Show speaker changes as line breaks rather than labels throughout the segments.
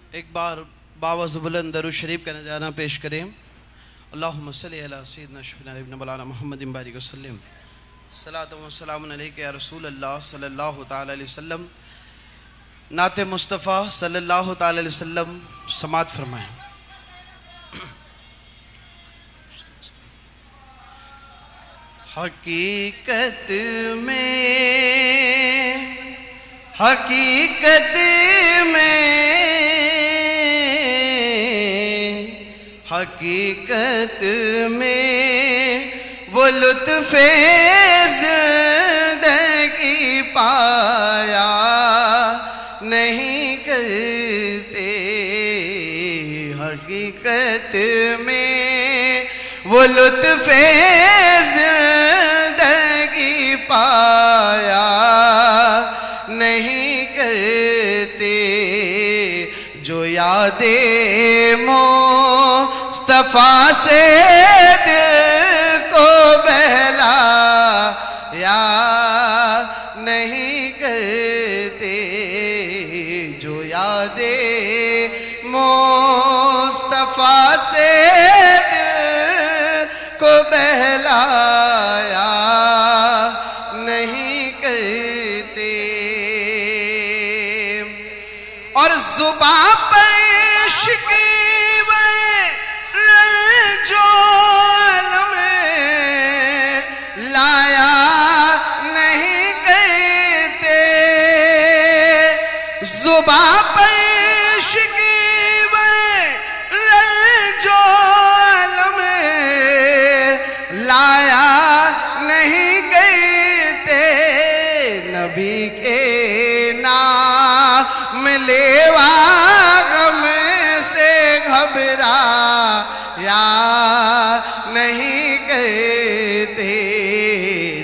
एक बार बावज़ बुलंद दरूद शरीफ का नज़ारा पेश करें। अल्लाहुम्मा सल्ली अला सय्यिदना शफीना इब्न मौलाना मुहम्मदिन बारिक वसल्लम सलातो व सलामुन अलैका या रसूल अल्लाह सल्लल्लाहु तआला अलैहि वसल्लम। नाते मुस्तफ़ा सल्लल्लाहु तआला अलैहि वसल्लम समात फरमाएं। हकीकत में वो लुत्फ़े ज़िंदगी पाया नहीं करते। हकीकत में वो लुत्फ़े ज़िंदगी पाया नहीं करते। जो यादे मुस्तफ़ा से दिल को बहलाया नहीं करते। जो यादे मुस्तफ़ा से दिल को बहलाया नहीं करते। और ज़ुबान पर इश्क़ जो आलम लाया नहीं करते। ज़ुबान पर इश्क़ जो आलम लाया नहीं करते। नबी के नाम लेवा गम से घबराया नहीं करते।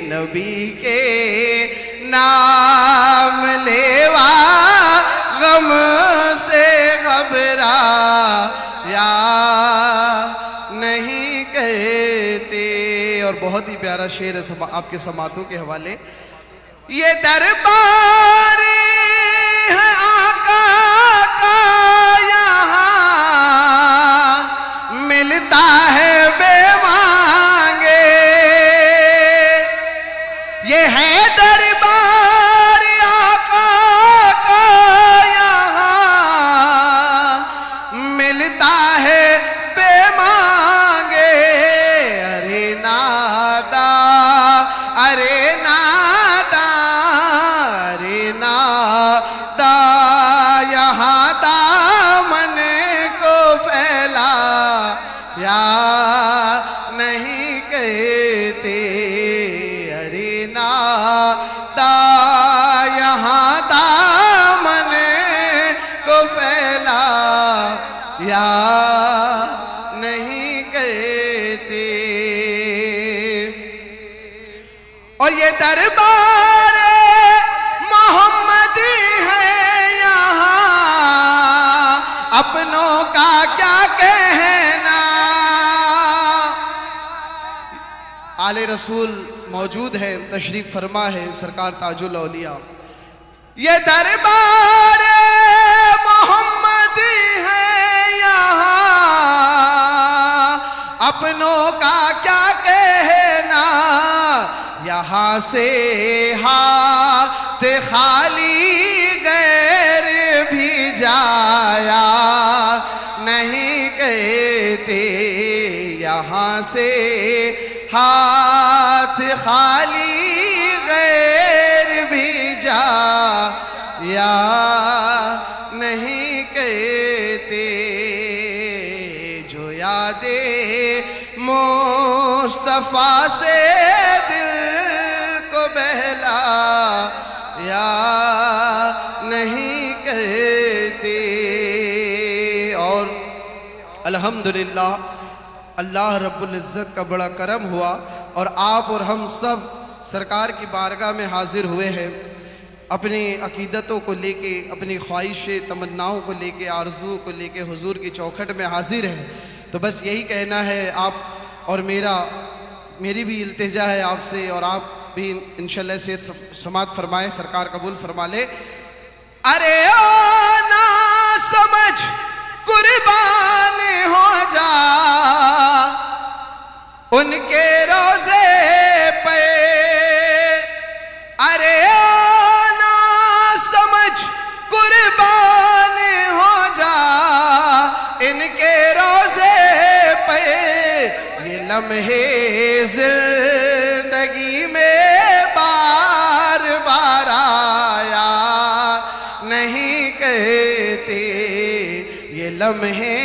नबी के नाम लेवा गम से घबराया नहीं करते। और बहुत ही प्यारा शेर है आपके समातों के हवाले। ये दरबार है आका का, यहाँ मिलता है बेमांगे। ये है दरबार आका का, यहाँ मिलता है बेमांगे। अरे नादा, अरे नादा, अरे नादा, यहाँ दामन को फैला या नहीं कहते। अरे नादा, यहाँ दामन को फैला या नहीं कहते। और ये दरबार मोहम्मदी है, यहाँ अपनों का क्या कहना। आले रसूल मौजूद है, तशरीफ फरमा है सरकार ताजुल औलिया। ये दरबार मोहम्मदी है, यहाँ अपनों का क्या कहना। यहाँ से हाथ खाली गैर भी जाया नहीं कहते। यहाँ से हाथ खाली गैर भी जाया नहीं कहते। जो यादे मुस्तफ़ा से दिल को बहलाया नहीं कहते। और अल्हम्दुलिल्लाह अल्लाह रब्बुल इज़्ज़त का बड़ा करम हुआ और आप और हम सब सरकार की बारगाह में हाजिर हुए हैं। अपनी अकीदतों को लेके, अपनी ख्वाहिश तमन्नाओं को लेके, आरज़ू को लेके हुजूर की चौखट में हाजिर हैं। तो बस यही कहना है आप और मेरी भी इल्तिजा है आपसे, और आप भी इंशाअल्लाह से समात फरमाएं, सरकार कबूल फरमा ले। अरे ओ ना समझ इनके रोज़े पे ये लम्हे जिंदगी में बार बार आया नहीं कहते। ये लम्हे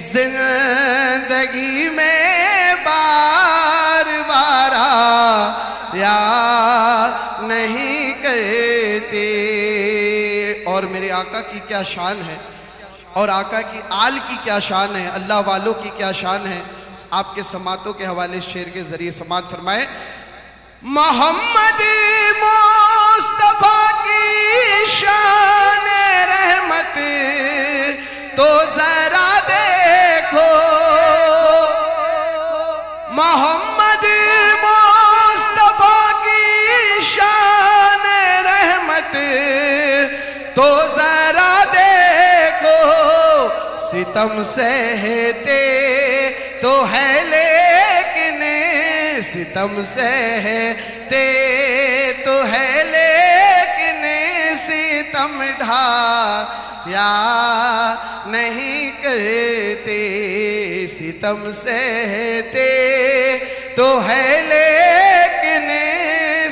जिंदगी में बार बार आया नहीं कहते। और मेरे आका की क्या शान है और आका की आल की क्या शान है, अल्लाह वालों की क्या शान है। आपके समातों के हवाले शेर के जरिए समात फरमाए। मोहम्मद मुस्तफा की शान रहमत तो जरा देखो। मोहम्मद मुस्तफा की शान रहमत तो जरा देखो। सितम सहते तो है लेकिन सितम सहते तो है लेकिन सितम ढाया नहीं करते। सितम सहते तो है लेकिन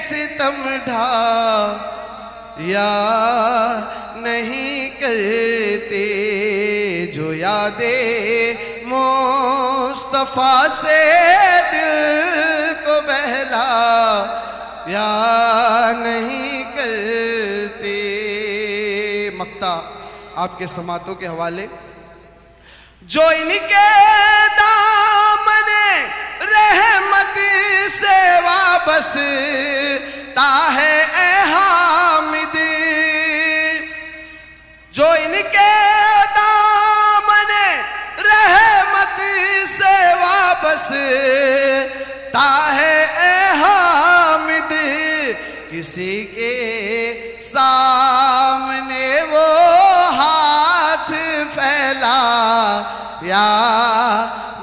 सितम ढाया नहीं करते। जो यादे मुस्तफा से दिल को बहला या नहीं करते। मक्ता आपके समातों के हवाले। जो इनके दामने रहमत से वाबस्ता है ए हामिद। जो इनके दामने रहमत से वाबस्ता है ए हामिद। किसी के सामने वो हाथ फैला या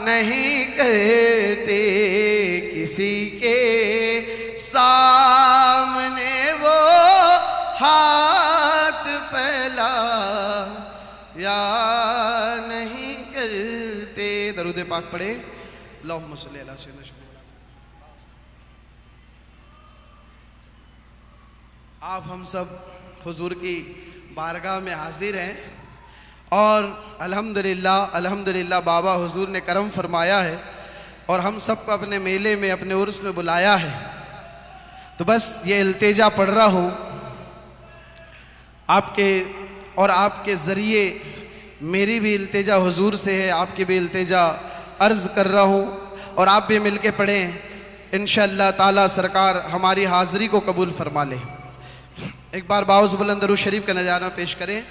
नहीं करते। किसी के सामने वो हाथ फैला या नहीं करते। दरूद पाक पढ़े। अल्लाहुम्मा सल्ली अला सय्यिदिना। आप हम सब हुजूर की बारगाह में हाजिर हैं और अल्हम्दुलिल्लाह अल्हम्दुलिल्लाह बाबा हुजूर ने करम फरमाया है और हम सबको अपने मेले में अपने उर्स में बुलाया है। तो बस ये इल्तिजा पढ़ रहा हूँ आपके और आपके ज़रिए मेरी भी इल्तिजा हुजूर से है, आपकी भी इल्तिजा अर्ज़ कर रहा हूँ और आप भी मिल के पढ़ें। इंशाअल्लाह ताला सरकार हमारी हाज़िरी को कबूल फरमा ले। एक बार बाउज़ बुलंद दरूद शरीफ का नज़ारा पेश करें।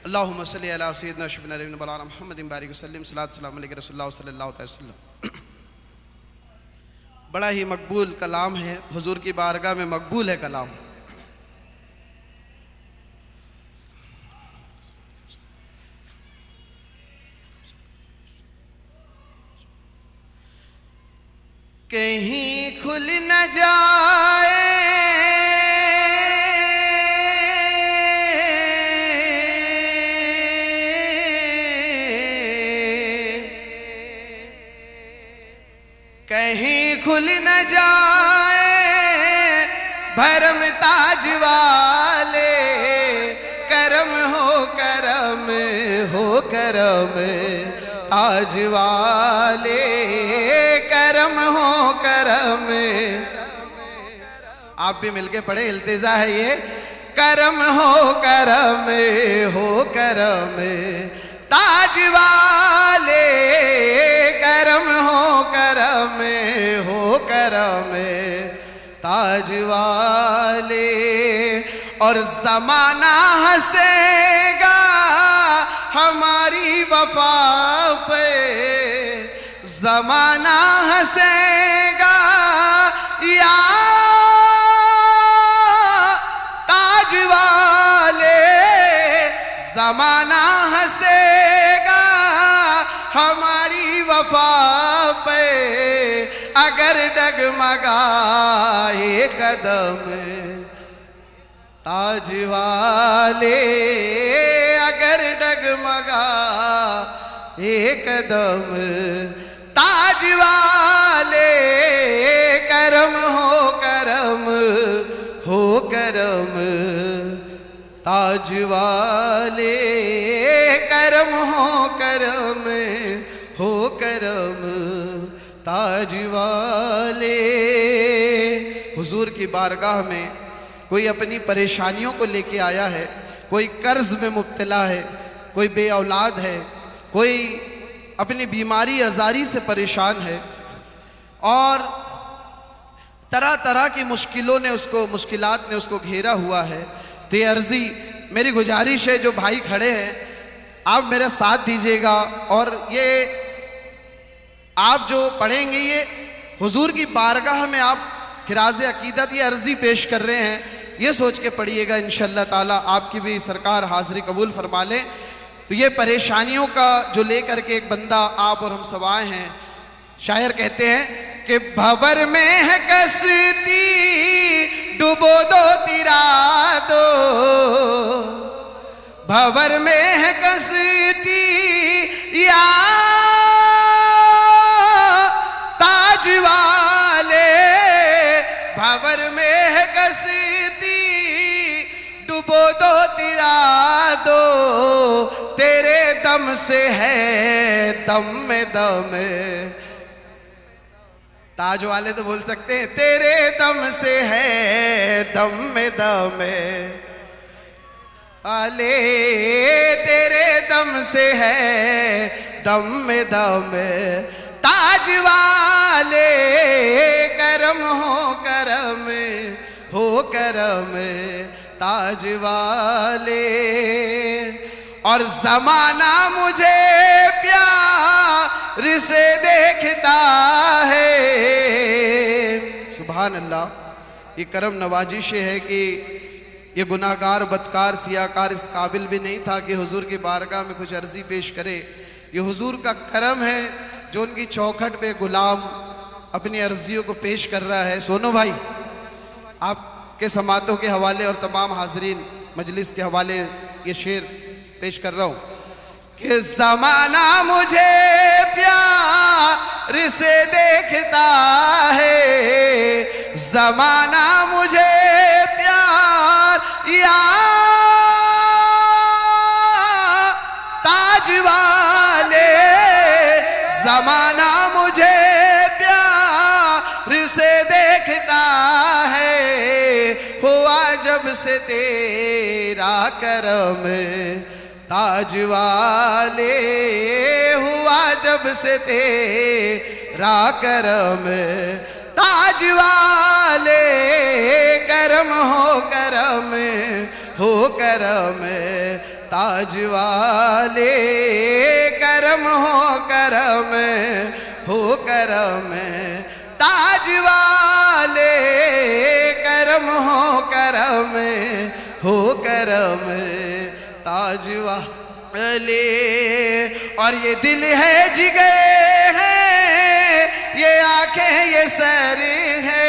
अल्लाहुम्मा सल्ली अला सय्यिदिना शफीना नबीना मौलाना मुहम्मदिन बारिक वसल्लम सल्लल्लाहु अलैहि रसूलुल्लाह सल्लल्लाहु अलैहि वसल्लम। बड़ा ही मकबूल कलाम है, हुजूर की बारगाह में मकबूल है कलाम। कहीं खुल न जाए कहीं खुल न जाए भरम ताज वाले। करम हो करम हो करम ताज वाले। करम हो करम। आप भी मिलके पढ़े, इल्तिजा है ये। करम हो करम ताज वाले। करम हो करम ताज वाले। और ज़माना हंसेगा हमारी वफा पे। ज़माना हंसेगा या ताज वाले। ज़माना हंसेगा हमारी वफा पे। अगर डगमगाए कदम ताज वाले। अगर डगमगा एक कदम, ताज वाले करम हो करम हो करम, ताज वाले करम हो करम हो करम, ताज वाले। हुजूर की बारगाह में कोई अपनी परेशानियों को लेके आया है, कोई कर्ज में मुब्तला है, कोई बे औलाद है, कोई अपनी बीमारी अजारी से परेशान है और तरह तरह की मुश्किलात ने उसको घेरा हुआ है। तो ये अर्जी मेरी गुजारिश है, जो भाई खड़े हैं आप मेरा साथ दीजिएगा और ये आप जो पढ़ेंगे ये हुजूर की बारगाह में आप खिराज अकीदत ये अर्जी पेश कर रहे हैं, ये सोच के पढ़िएगा इंशाअल्लाह ताला आपकी भी सरकार हाजिरी कबूल फरमा लें। तो ये परेशानियों का जो लेकर के एक बंदा आप और हम सब आए हैं, शायर कहते हैं कि भंवर में है कसती डुबो दो तिरा दो, भंवर में है कसती या ताज वाले, भंवर में है कसती डुबो दो तिरा दो, तेरे दम से है दम में दम, ताज वाले तो बोल सकते हैं तेरे दम से है दम में दम, आले तेरे दम से है दम में दम, ताज वाले करम हो करम हो करम, ताज वाले। और जमाना मुझे प्यार से देखता है, सुभान अल्लाह। ये करम नवाजिश है कि ये गुनाहगार बदकार सियाकार इस काबिल भी नहीं था कि हुजूर की बारगाह में कुछ अर्जी पेश करे। ये हुजूर का करम है जो उनकी चौखट पे गुलाम अपनी अर्जियों को पेश कर रहा है। सोनो भाई, आपके समातों के हवाले और तमाम हाजरीन मजलिस के हवाले ये शेर पेश कर रहा हूँ कि ज़माना मुझे प्यार से देखता है, ज़माना मुझे प्यार या ताज वाले, ज़माना मुझे प्यार से देखता है, हुआ जब से तेरा करम ताज वाले, हुआ जब से तेरा करम ताज वाले, करम हो करम हो करम, ताज वाले करम हो करम हो करम, ताज वाले करम हो करम हो करम, ताज वाले। और ये दिल है जिगर है, ये आंखें ये सर है,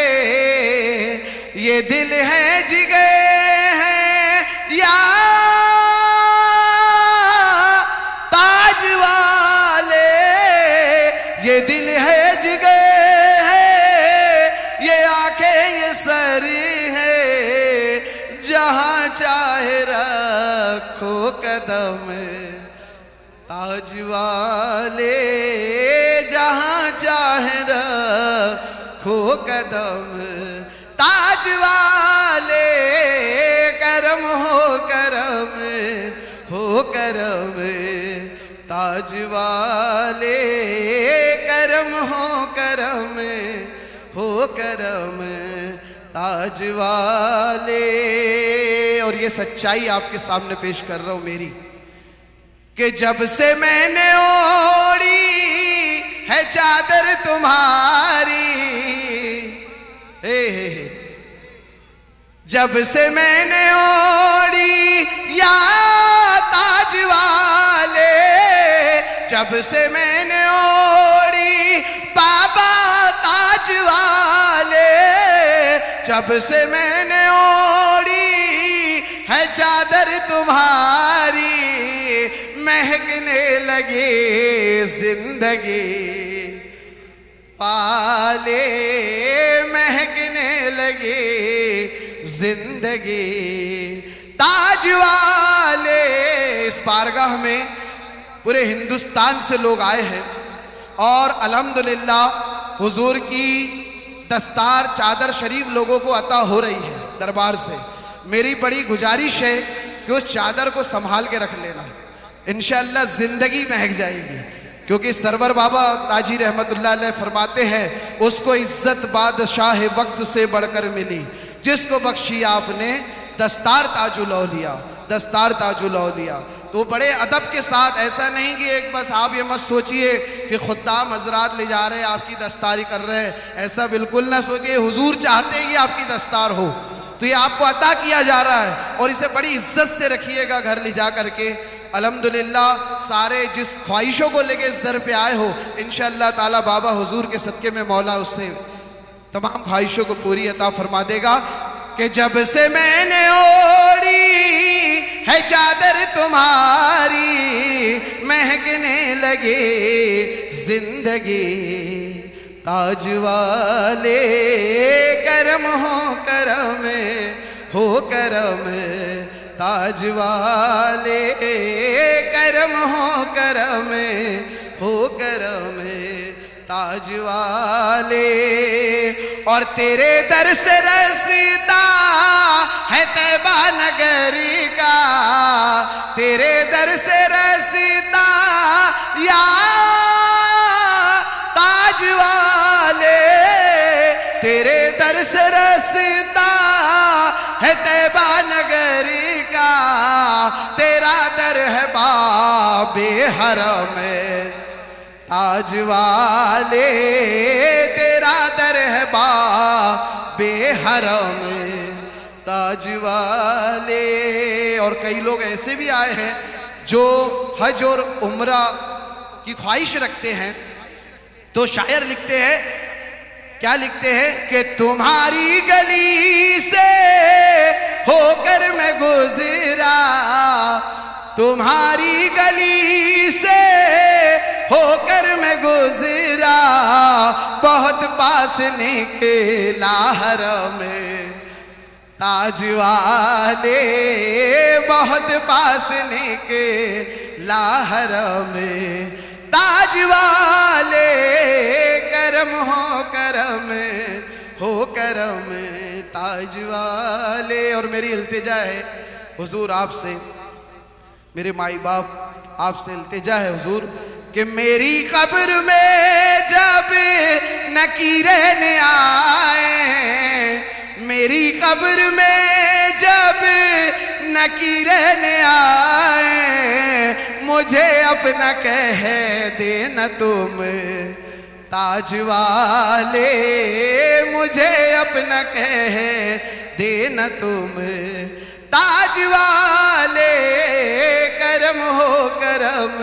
ये दिल है जिगर है या ताज वाले, ये दिल है जिगर है, ये आंखें ये सर है, जहां चाहे रखो कदम ताज वाले, जहां चाहे रखो कदम ताज वाले, करम हो करम हो करम, ताज वाले करम हो करम हो करम, ताज वाले। और ये सच्चाई आपके सामने पेश कर रहा हूं मेरी, कि जब से मैंने ओढ़ी है चादर तुम्हारी, हे जब से मैंने ओढ़ी या ताज वाले, जब से मैंने ओढ़ी बाबा ताज वाले, जब से मैंने ओढ़ी है चादर तुम्हारी, महकने लगे जिंदगी पाले महकने लगे जिंदगी ताज वाले। इस बारगाह में पूरे हिंदुस्तान से लोग आए हैं और अल्हम्दुलिल्लाह हुजूर की दस्तार चादर शरीफ लोगों को अता हो रही है दरबार से। मेरी बड़ी गुजारिश है कि उस चादर को संभाल के रख लेना, इंशाअल्लाह जिंदगी महक जाएगी। क्योंकि सरवर बाबा ताजी रहमतुल्लाह अलैह फरमाते हैं, उसको इज्जत बादशाह वक्त से बढ़कर मिली, जिसको बख्शी आपने दस्तार ताजुल औलिया, दस्तार ताजुल औलिया। तो बड़े अदब के साथ, ऐसा नहीं कि एक बस आप ये मत सोचिए कि खुद्दाम हजरात ले जा रहे हैं आपकी दस्तारी कर रहे हैं, ऐसा बिल्कुल ना सोचिए। हुजूर चाहते हैं कि आपकी दस्तार हो, तो ये आपको अता किया जा रहा है और इसे बड़ी इज्जत से रखिएगा घर ले जा करके। अल्हम्दुलिल्लाह सारे जिस ख्वाहिशों को लेके इस दर पे आए हो, इंशाअल्लाह ताला बाबा हुजूर के सदके में मौला उससे तमाम ख्वाहिशों को पूरी अता फरमा देगा। कि जब से मैंने ओढ़ी है चादर तुम्हारी महकने लगे जिंदगी ताज वाले करम हो करम ताज वाले करम हो करम ताज वाले। और तेरे दर से रसीदा है तैबा नगरी का, तेरे दर से रसीदा या ताज वाले, तेरे दर से रसीदा है तैबा नगरी का, तेरा दर है बाबे हरम ताज वाले, तेरा दर है बाबे हरम ताज वाले। और कई लोग ऐसे भी आए हैं जो हज और उम्रा की ख्वाहिश रखते हैं, तो शायर लिखते हैं, क्या लिखते हैं कि तुम्हारी गली से होकर मैं गुजरा, तुम्हारी गली से होकर मैं गुजरा, बहुत पास निकला हरम ताज वाले, बहुत पास निकला हरम ताज वाले, करम हो करम ताज वाले। और मेरी इल्तिजा है हुजूर आपसे, मेरे माई बाप आपसे इल्तिजा है हुजूर, कि मेरी कब्र में जब नकीरन आए, मेरी कब्र में जब नकीरन आए, मुझे अपना कह देना तुम ताज वाले, मुझे अपना कह देना तुम ताज वाले, करम हो करम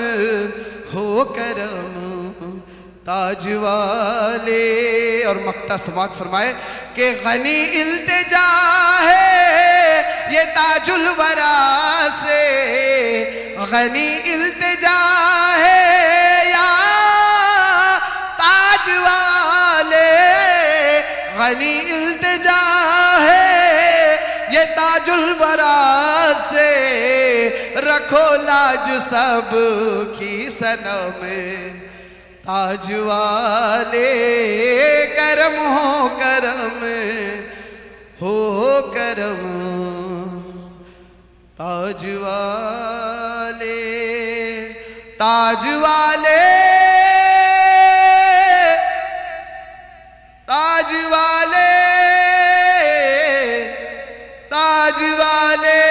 ताज वाले। और मक्ता समात फरमाए कि गनी इल्तिजा है ये ताजुल वरा से, गनी इल्तिजा है या ताज वाले, गनी इल्तिजा है ये ताजुल वरा से, रखो लाज सब की सनम ताज वाले, करम हो करम ताज वाले, ताज वाले, ताज वाले, ताज वाले,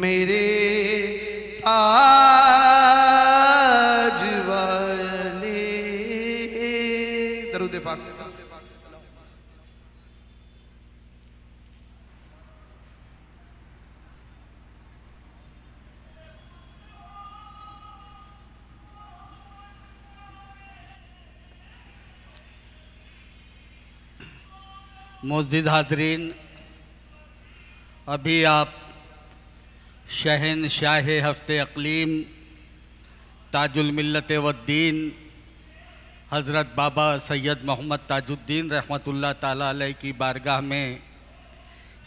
मेरे ताज वाले। दरूद पाक।
मुअज़्ज़िज़ हाज़रीन, अभी आप शहनशाह हफ्ते अक़लीम ताजुल मिल्लत वद्दीन हज़रत बाबा सैयद मोहम्मद ताजुद्दीन रहमतुल्लाह ताला अलैह की बारगाह में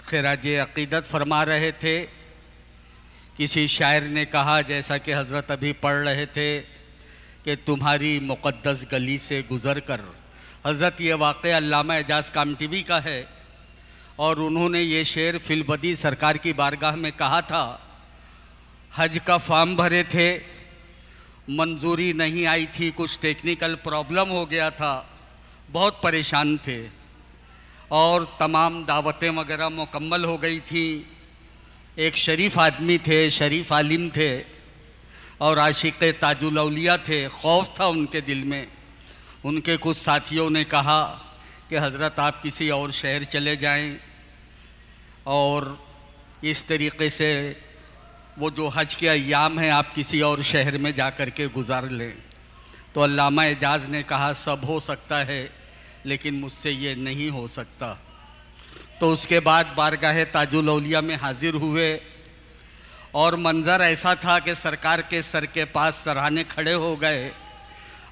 खिराज अक़ीदत फरमा रहे थे। किसी शायर ने कहा, जैसा कि हज़रत अभी पढ़ रहे थे, कि तुम्हारी मुक़द्दस गली से गुज़र कर। हज़रत ये वाक़या अल्लामा एजाज़ कामटीवी का है और उन्होंने ये शेर फिलबदी सरकार की बारगाह में कहा था। हज का फॉर्म भरे थे, मंजूरी नहीं आई थी, कुछ टेक्निकल प्रॉब्लम हो गया था, बहुत परेशान थे और तमाम दावतें वगैरह मुकम्मल हो गई थी। एक शरीफ आदमी थे, शरीफ आलिम थे और आशिक़ ताजुल औलिया थे। खौफ था उनके दिल में। उनके कुछ साथियों ने कहा कि हज़रत आप किसी और शहर चले जाएं और इस तरीक़े से वो जो हज के अय्याम हैं आप किसी और शहर में जा कर के गुजार लें। तो अल्लामा एजाज़ ने कहा, सब हो सकता है लेकिन मुझसे ये नहीं हो सकता। तो उसके बाद बारगाह ताजुल औलिया में हाज़िर हुए और मंज़र ऐसा था कि सरकार के सर के पास सराहने खड़े हो गए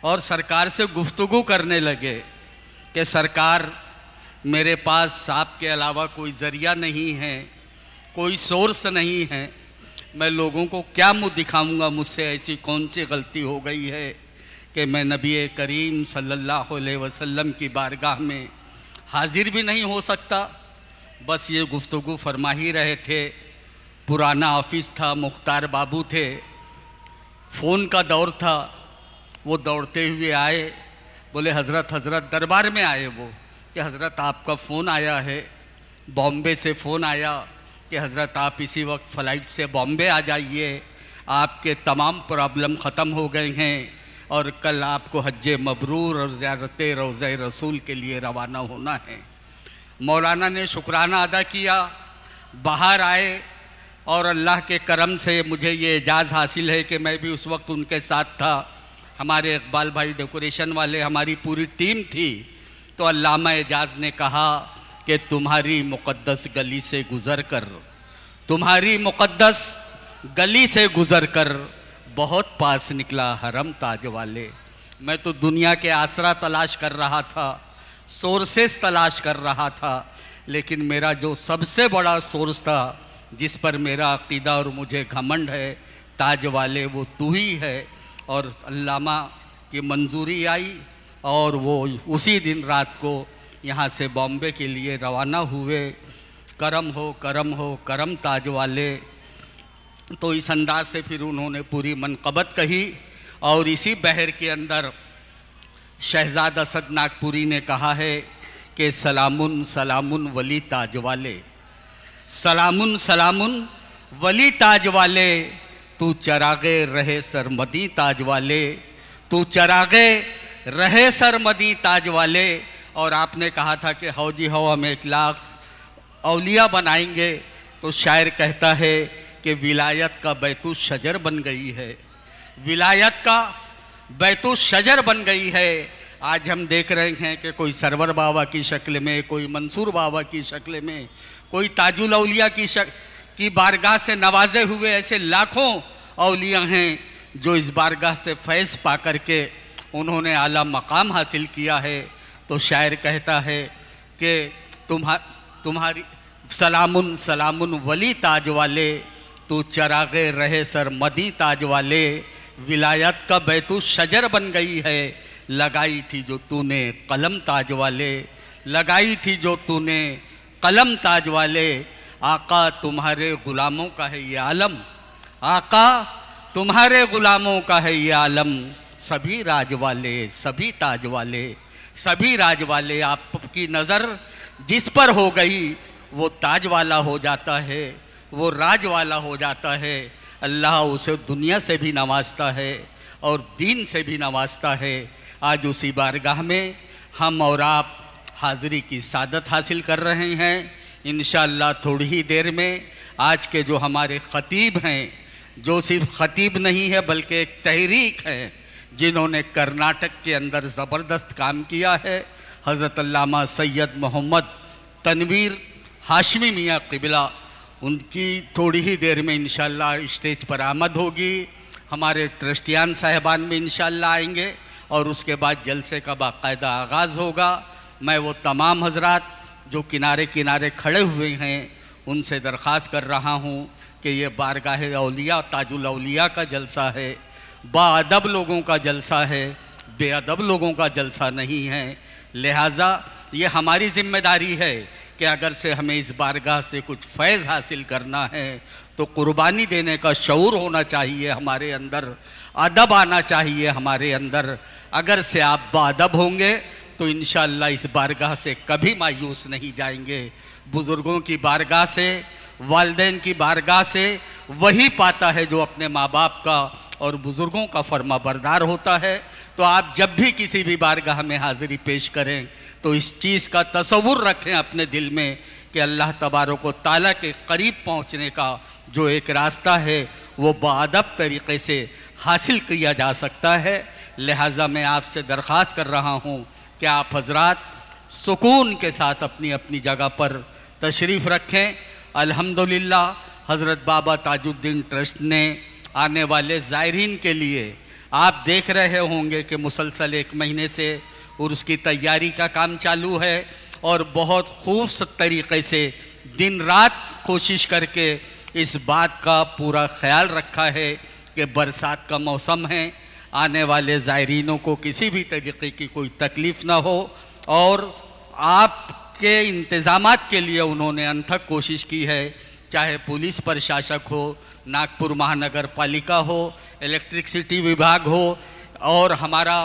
और सरकार से गुफ्तगू करने लगे कि सरकार, मेरे पास आपके अलावा कोई ज़रिया नहीं है, कोई सोर्स नहीं है, मैं लोगों को क्या मुँह दिखाऊंगा, मुझसे ऐसी कौन सी गलती हो गई है कि मैं नबी करीम सल्लल्लाहु अलैहि वसल्लम की बारगाह में हाज़िर भी नहीं हो सकता। बस ये गुफ्तगू फरमा ही रहे थे। पुराना ऑफिस था, मुख्तार बाबू थे, फ़ोन का दौर था। वो दौड़ते हुए आए, बोले हज़रत दरबार में आए वो कि हज़रत आपका फ़ोन आया है, बॉम्बे से फ़ोन आया कि हज़रत आप इसी वक्त फ़्लाइट से बॉम्बे आ जाइए, आपके तमाम प्रॉब्लम ख़त्म हो गए हैं और कल आपको हज्ज मबरूर और ज़ियारत रोज़ा रसूल के लिए रवाना होना है। मौलाना ने शुक्राना अदा किया, बाहर आए और अल्लाह के करम से मुझे ये एजाज़ हासिल है कि मैं भी उस वक्त उनके साथ था। हमारे इकबाल भाई डेकोरेशन वाले, हमारी पूरी टीम थी। तो अल्लामा एजाज़ ने कहा कि तुम्हारी मुक़द्दस गली से गुज़र कर, तुम्हारी मुक़द्दस गली से गुज़र कर बहुत पास निकला हरम ताज वाले। मैं तो दुनिया के आसरा तलाश कर रहा था, सोर्सेस तलाश कर रहा था, लेकिन मेरा जो सबसे बड़ा सोर्स था, जिस पर मेरा अक़ीदा और मुझे घमंड है, ताज वाले, वो तू ही है। और अल्लामा की मंजूरी आई और वो उसी दिन रात को यहाँ से बॉम्बे के लिए रवाना हुए। करम हो करम हो करम ताज वाले। तो इस अंदाज से फिर उन्होंने पूरी मनक़बत कही और इसी बहर के अंदर शहज़ाद असद नागपुरी ने कहा है कि सलामुन सलामुन वली ताज वाले, सलामुन सलामुन वली ताज वाले, तू चरागे रहे सरमदी ताज वाले, तू चरागे रहे सरमदी ताज वाले। और आपने कहा था कि हौजी हो हम 1 लाख औलिया बनाएंगे। तो शायर कहता है कि विलायत का बैतु शजर बन गई है, विलायत का बैतु शजर बन गई है। आज हम देख रहे हैं कि कोई सरवर बाबा की शक्ल में, कोई मंसूर बाबा की शक्ल में, कोई ताजुल औलिया की बारगाह से नवाजे हुए ऐसे लाखों औलिया हैं जो इस बारगाह से फैज़ पा कर के उन्होंने आला मकाम हासिल किया है। तो शायर कहता है कि तुम्हारी सलामुन सलामुन वली ताज वाले, तू चरागे रहे सर मदी ताज वाले, विलायत का बैतु शजर बन गई है, लगाई थी जो तूने कलम ताज वाले, लगाई थी जो तूने कलम ताज वाले। आका तुम्हारे ग़ुलामों का है ये आलम, आका तुम्हारे ग़ुलामों का है ये आलम, सभी राज वाले सभी ताज वाले, सभी राज वाले। आपकी नज़र जिस पर हो गई वो ताज वाला हो जाता है, वो राज वाला हो जाता है। अल्लाह उसे दुनिया से भी नवाजता है और दीन से भी नवाजता है। आज उसी बारगाह में हम और आप हाज़िरी की सादत हासिल कर रहे हैं। इंशाअल्लाह थोड़ी ही देर में आज के जो हमारे ख़तीब हैं, जो सिर्फ ख़तीब नहीं है बल्कि एक तहरीक है, जिन्होंने कर्नाटक के अंदर ज़बरदस्त काम किया है, हज़रत अल्लामा सैयद मोहम्मद तनवीर हाशमी मियाँ क़िबला, उनकी थोड़ी ही देर में इंशाल्लाह स्टेज पर आमद होगी। हमारे ट्रस्टियान साहिबान भी इंशाल्लाह आएंगे और उसके बाद जलसे का बाकायदा आगाज़ होगा। मैं वो तमाम हजरात जो किनारे किनारे खड़े हुए हैं उनसे दरख्वास्त कर रहा हूँ कि ये बारगाह औलिया ताजुल औलिया का जलसा है, बाअदब लोगों का जलसा है, बेअदब लोगों का जलसा नहीं है। लिहाजा ये हमारी ज़िम्मेदारी है कि अगर से हमें इस बारगाह से कुछ फैज़ हासिल करना है तो कुर्बानी देने का शऊर होना चाहिए हमारे अंदर, अदब आना चाहिए हमारे अंदर। अगर से आप बाअदब होंगे तो इंशाअल्लाह इस बारगाह से कभी मायूस नहीं जाएंगे। बुज़ुर्गों की बारगाह से, वालिदैन की बारगाह से वही पाता है जो अपने माँ बाप का और बुज़ुर्गों का फर्मा बरदार होता है। तो आप जब भी किसी भी बारगाह में हाज़िरी पेश करें तो इस चीज़ का तसव्वुर रखें अपने दिल में कि अल्लाह तबारक व तआला के करीब पहुँचने का जो एक रास्ता है वो बाअदब तरीक़े से हासिल किया जा सकता है। लिहाजा मैं आपसे दरख्वास्त कर रहा हूँ कि आप हजरात सुकून के साथ अपनी अपनी जगह पर तशरीफ़ रखें। अल्हम्दुलिल्लाह हज़रत बाबा ताजुद्दीन ट्रस्ट ने आने वाले ज़ायरीन के लिए आप देख रहे होंगे कि मुसलसल 1 महीने से उर्स की तैयारी का काम चालू है और बहुत खूबसूरत तरीक़े से दिन रात कोशिश करके इस बात का पूरा ख्याल रखा है कि बरसात का मौसम है, आने वाले ज़ायरीनों को किसी भी तरीक़े की कोई तकलीफ़ ना हो और आपके इंतज़ामात के लिए उन्होंने अनथक कोशिश की है। चाहे पुलिस प्रशासक हो, नागपुर महानगर पालिका हो, इलेक्ट्रिसिटी विभाग हो और हमारा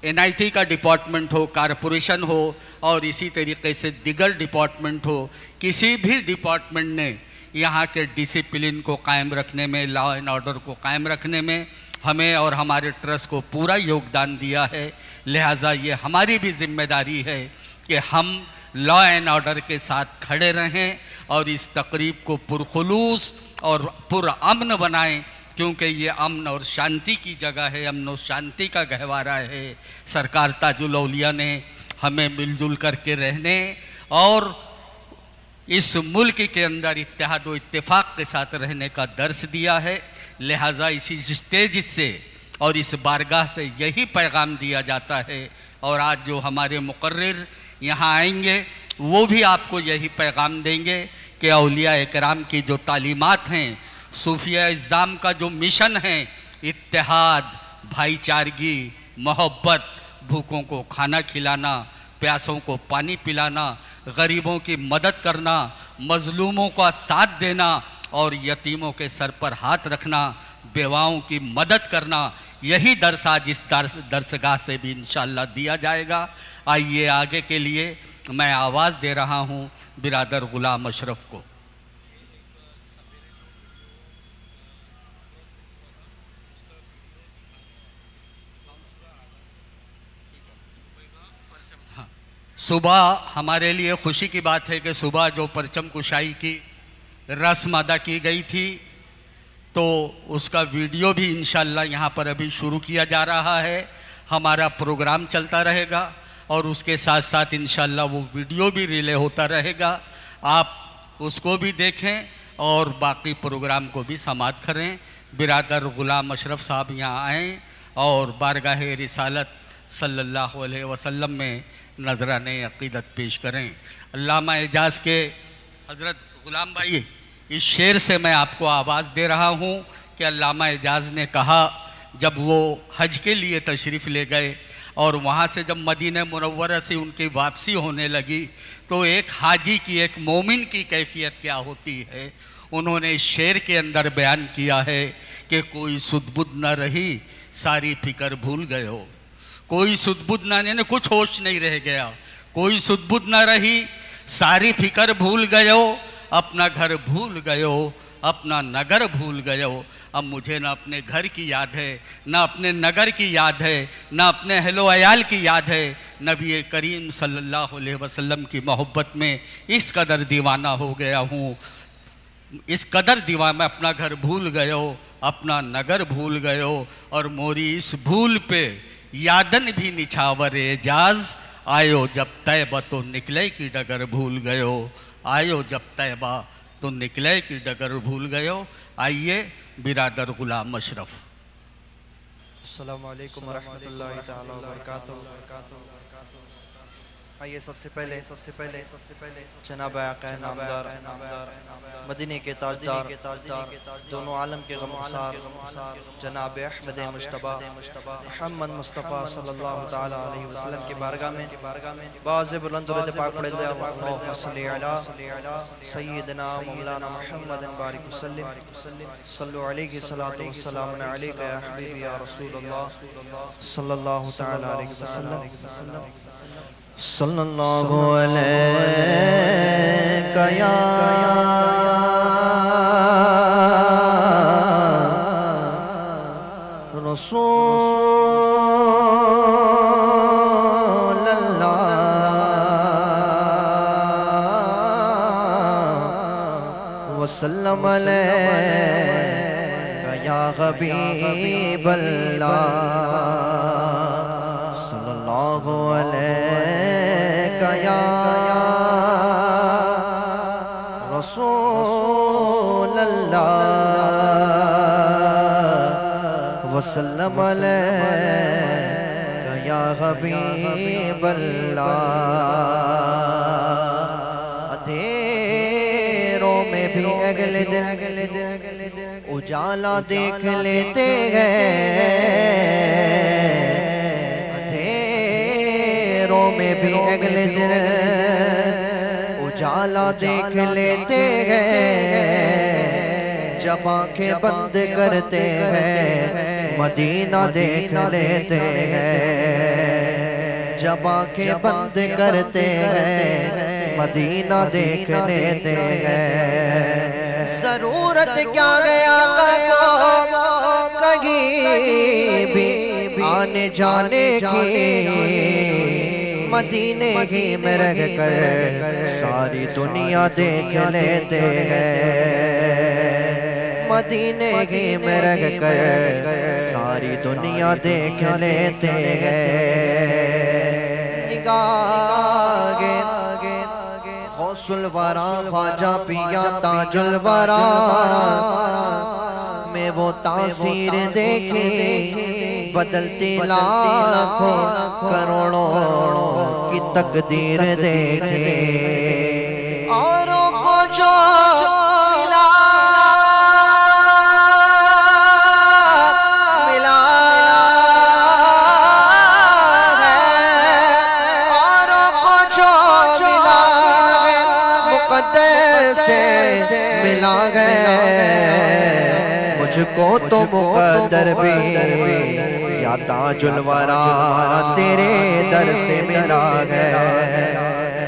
NIT का डिपार्टमेंट हो, कारपोरेशन हो और इसी तरीके से दिगर डिपार्टमेंट हो, किसी भी डिपार्टमेंट ने यहाँ के डिसिप्लिन को कायम रखने में, लॉ एंड ऑर्डर को कायम रखने में हमें और हमारे ट्रस्ट को पूरा योगदान दिया है। लिहाजा ये हमारी भी जिम्मेदारी है कि हम लॉ एंड ऑर्डर के साथ खड़े रहें और इस तकरीब को पुरखुलूस और पुरअमन बनाएं, क्योंकि ये अमन और शांति की जगह है, अमन और शांति का गहवारा है। सरकार ताजुल औलिया ने हमें मिलजुल करके रहने और इस मुल्क के अंदर इत्तेहाद व इत्तेफाक के साथ रहने का दर्स दिया है। लिहाजा इसी स्टेज से और इस बारगाह से यही पैगाम दिया जाता है और आज जो हमारे मुकर्रिर यहाँ आएंगे वो भी आपको यही पैगाम देंगे कि औलिया इकराम की जो तालीमात हैं, सूफिया इज़्ज़ाम का जो मिशन है, इत्तेहाद, भाईचारगी, मोहब्बत, भूखों को खाना खिलाना, प्यासों को पानी पिलाना, गरीबों की मदद करना, मज़लूमों का साथ देना और यतीमों के सर पर हाथ रखना, बेवाओं की मदद करना, यही दर्स आज इस दरसगाह से भी इंशाअल्लाह दिया जाएगा। आइए आगे के लिए मैं आवाज़ दे रहा हूँ बिरादर ग़ुलाम अशरफ को। सुबह हमारे लिए खुशी की बात है कि सुबह जो परचम कुशाई की रस्म अदा की गई थी तो उसका वीडियो भी इंशाअल्लाह यहाँ पर अभी शुरू किया जा रहा है। हमारा प्रोग्राम चलता रहेगा और उसके साथ साथ इंशाअल्लाह वो वीडियो भी रिले होता रहेगा। आप उसको भी देखें और बाकी प्रोग्राम को भी समाअत करें। बिरादर ग़ुलाम अशरफ साहब यहाँ आएँ और बारगाह रिसालत सल्लल्लाहु अलैहि वसल्लम में नजराने अक़ीदत पेश करें। अल्लामा एजाज़ के हज़रत ग़ुलाम भाई, इस शेर से मैं आपको आवाज़ दे रहा हूँ कि अल्लामा एजाज़ ने कहा जब वो हज के लिए तशरीफ़ ले गए और वहाँ से जब मदीना मुनव्वरा से उनकी वापसी होने लगी तो एक हाजी की, एक मोमिन की कैफियत क्या होती है, उन्होंने इस शेर के अंदर बयान किया है कि कोई सुध-बुध न रही, सारी फिक्र भूल गए हो। कोई सुध-बुध न, यानी कुछ होश नहीं रह गया, कोई सुध-बुध न रही, सारी फिक्र भूल गए हो, अपना घर भूल गए हो, अपना नगर भूल गए हो। अब मुझे ना अपने घर की याद है, ना अपने नगर की याद है, ना अपने अहलो अयाल की याद है। नबी करीम सल्लल्लाहु अलैहि वसल्लम की मोहब्बत में इस कदर दीवाना हो गया हूँ, इस कदर दीवाना, मैं अपना घर भूल गए हो, अपना नगर भूल गए हो और मोरी इस भूल पे यादन भी निछावर एजाज, आयो जब तैबा तो निकले की डगर भूल गए हो, आयो जब तैबा तो निकले कि डगर भूल गए हो। आइए बिरादर गुलाम अशरफ।
अस्सलामु अलैकुम वरहमतुल्लाहि तआला वबरकातुहू। आइए सबसे पहले जनाब आका नामदार मदीने के ताजदार दोनों आलम के गमगुसार जनाब अहमद मुश्तबा मोहम्मद मुस्तफ़ा सल्लल्लाहु तआला अलैहि वसल्लम के बारगाह में बाज़ बुलंद दुरूद पाक पढ़े अल्लाहुम्मा सल्ली अला सय्यिदना मौलाना मुहम्मद बारिक वसल्लम सल्लु अलैहि सलातु वस्सलाम अलैका या हबीबी या रसूलल्लाह सल्लल्लाहु तआला अलैहि वसल्लम सल्लल्लाहु अलैका या रसूलल्लाह वसल्लम अलैका या हबीबल्लाह सल्लल्लाहु अलैका या रसूलल्लाह वसल्लम अलैका या हबीबल्लाह। अंधेरों में भी अगले दिन उजाला देख लेते हैं, में भी अगले दिन उजाला देख लेते हैं। जब आंखें बंद करते हैं मदीना देख लेते हैं। जब आंखें बंद करते हैं मदीना देख लेते हैं। जरूरत क्या गया कहीं भी आने जाने की, मदीने ही में रह कर सारी दुनिया देख लेते हैं। मदीने ही में रह कर सारी दुनिया देख लेते हैं। निगाहे गौसुल वरा ख्वाजा पिया ताजुल वरा में वो तासीर देखे, बदलती लाखों करोड़ों की तकदीर देखे। औरों को जो मिला है, औरों को जो मिला है मुक़द्दस से मिला है। मुझको तो मुक़द्दर भी या ताजुल वरा तेरे दर से मिला है।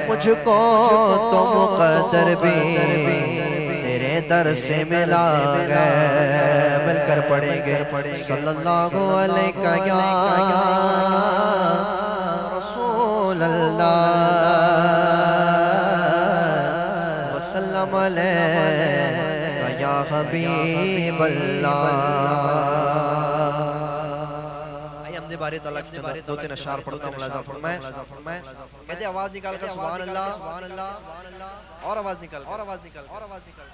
मुझको तो मुक़द्दर भी तेरे दर से मिला है। मिलकर पढ़ेंगे सल्लल्लाहु अलैका या रसूलल्लाह वसल्लम अलैका या हबीबल्लाह। बारे तलक दो तीन अशार पढ़ता हूँ। मुलाज़ा फरमाए कहते आवाज निकाल कर सुभान अल्लाह और आवाज निकाल और आवाज निकाल और आवाज निकाल।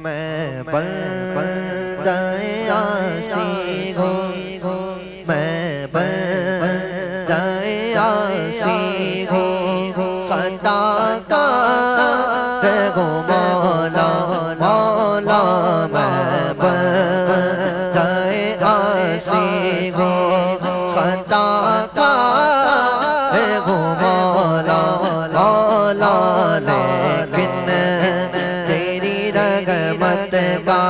मैं बंदा आसी हूँ, मैं बंदा आसी हूँ, खता का गो मौला मौला। मैं बंदा आसी हूँ, खता का गो मौला मौला। लेकिन तेरी रहमत का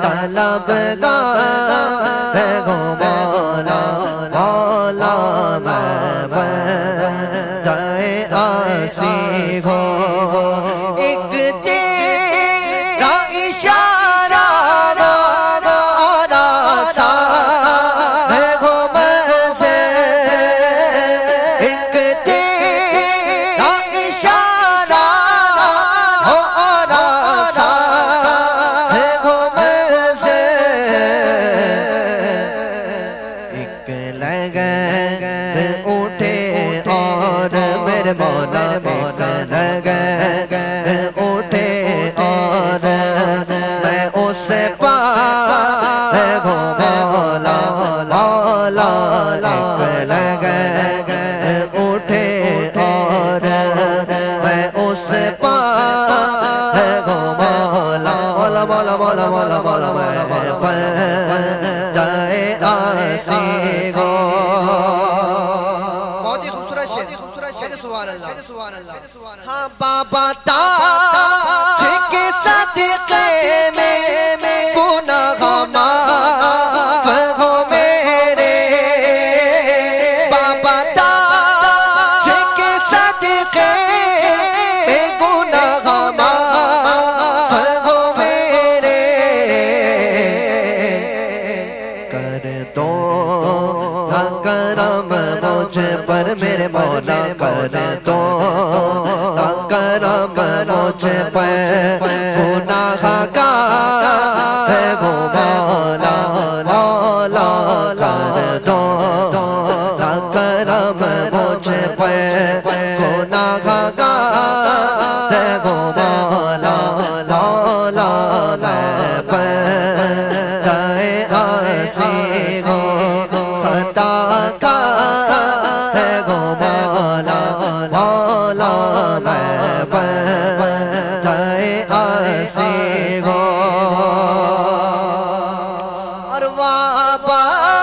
तलबगार गो मौला मौला। मैं बंदा आसी हूँ, एक तेरा इशारा और मैं उससे पाए गो मौला मौला लगे उठे और मैं उससे पाए गो मौला मौला मौला मौला मौला मौला मैं पर जाए आसी गो। बहुत ही खूबसूरत शेर सुभान अल्लाह। हाँ बाबा ताज के सदके में गुनाह माफ हो मेरे, बाबा ताज के सदके में गुनाह माफ हो मेरे, कर दो करम मुझ पर मेरे मौला, कर दो करम मुझ पर गुनाह का है गो मौला मौला, कर दो करम मुझ पर गुनाह का है गो मौला मौला मैं पर जाए आसी गो खता का है गो मौला मौला मैं पर जाए आसी गो। और वापस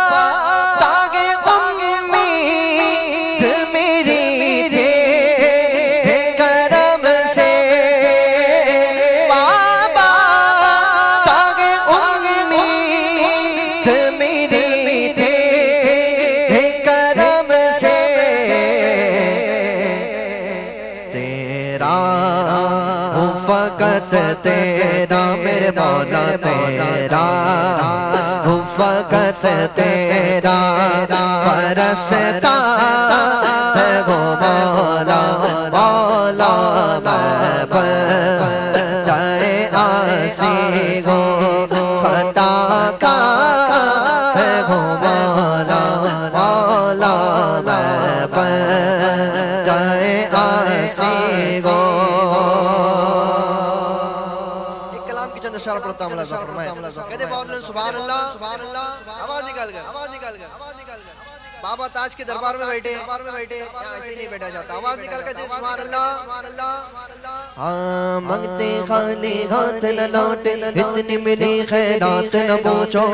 तागे उम्मीद मेरी थे करम से, वापस तागे उम्मीद मेरी थे करम से, तेरा फकत तेरा मेरे मौला तेरा फकत तेरा परसता है गो मौला मौला मैं पर जाए आसी गो खता का है गो मौला मौला मैं पर जाए आसी गो। पढ़ता हूं कहते सुभान अल्लाह आवाज निकाल कर। बाबा ताज के दरबार में बैठे ऐसे नहीं बैठा जाता, आवाज निकाल कर सुभान अल्लाह। हाँ मंगते खाली हाथ न लौटे इतनी मिली खैरात न पूछो,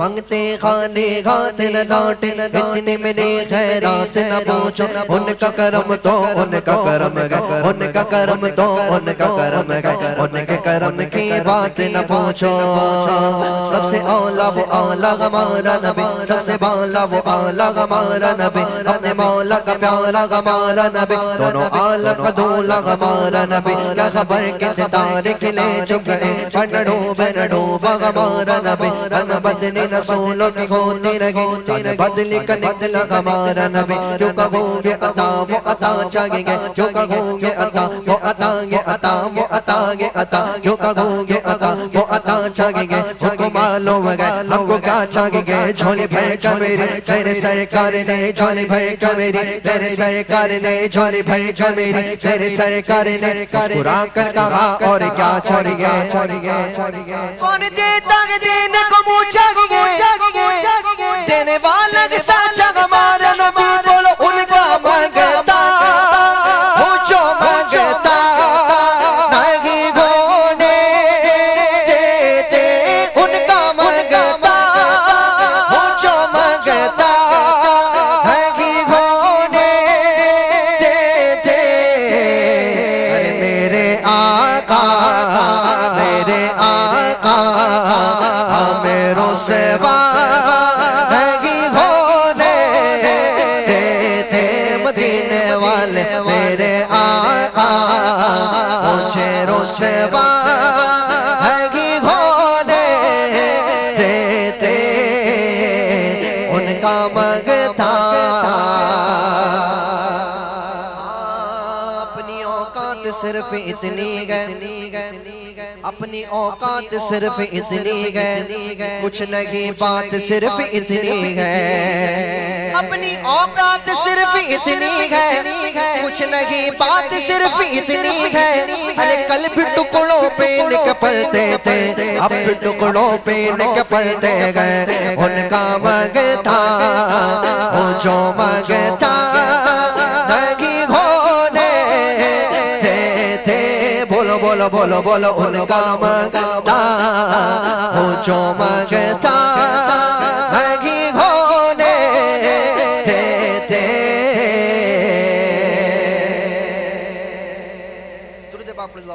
मंगते खाली हाथ न लौटे इतनी मिली खैरात न पूछो, उनका करम तो उनका करम गए, उनका करम तो उनका करम गए, उनके करम की बात न पूछो। सबसे औला वो औला हमारा नबी, सबसे बाला वो आला हमारा नबी, अपने मौला का प्यारा हमारा नबी, दोनों आलम का दूल्हा हमारा नबी। क्या खबर कितने तारे खिले चुप गए, न डूबा हमारा नबी, हम बदली नसूलों की होती रही, चांद बदली का निकला हमारा नबी। जो कहोगे अता वो अता चाहेंगे, जो कहोगे अता वो अताएंगे, अता वो अताएंगे अता, जो कहोगे अता वो अता चाहेंगे, हमको मालूम है हमको क्या चाहेंगे। झोली भर का मेरी तेरे सरकार ने झोली भर का मेरी, तेरे सरकार ने झोली भर का मेरी, तेरे सरकार ने मुस्कुरा कर कहा और क्या चाहिए। कौन देता है देने को मुँह चाहिए, देने वाला के साथ हमारा नबी, बोलो उनका मांगता पूछो मांगता नहीं होने देते, उनका मांगता पूछो मांगता नहीं होने देते। अरे मेरे आका मेरो सेवा नहीं होने देते, मदीने वाले मेरे आका मुझे सेवा नहीं होने देते, उनका मगता अपनी औकात सिर्फ इतनी गए, अपनी औकात सिर्फ इतनी है, कुछ नहीं बात सिर्फ इतनी है। अपनी औकात सिर्फ इतनी है, कुछ नहीं बात सिर्फ इतनी है। अरे कल भी टुकड़ों पे निकलते थे, अब भी टुकड़ों पे निकलते गए। उनका मगता वो जो मगता नहीं होने थे। बोलो बोलो बोलो बोलो, उनका मगता वो जो मगता नहीं होने थे। दुरूद पाक पढ़ लो।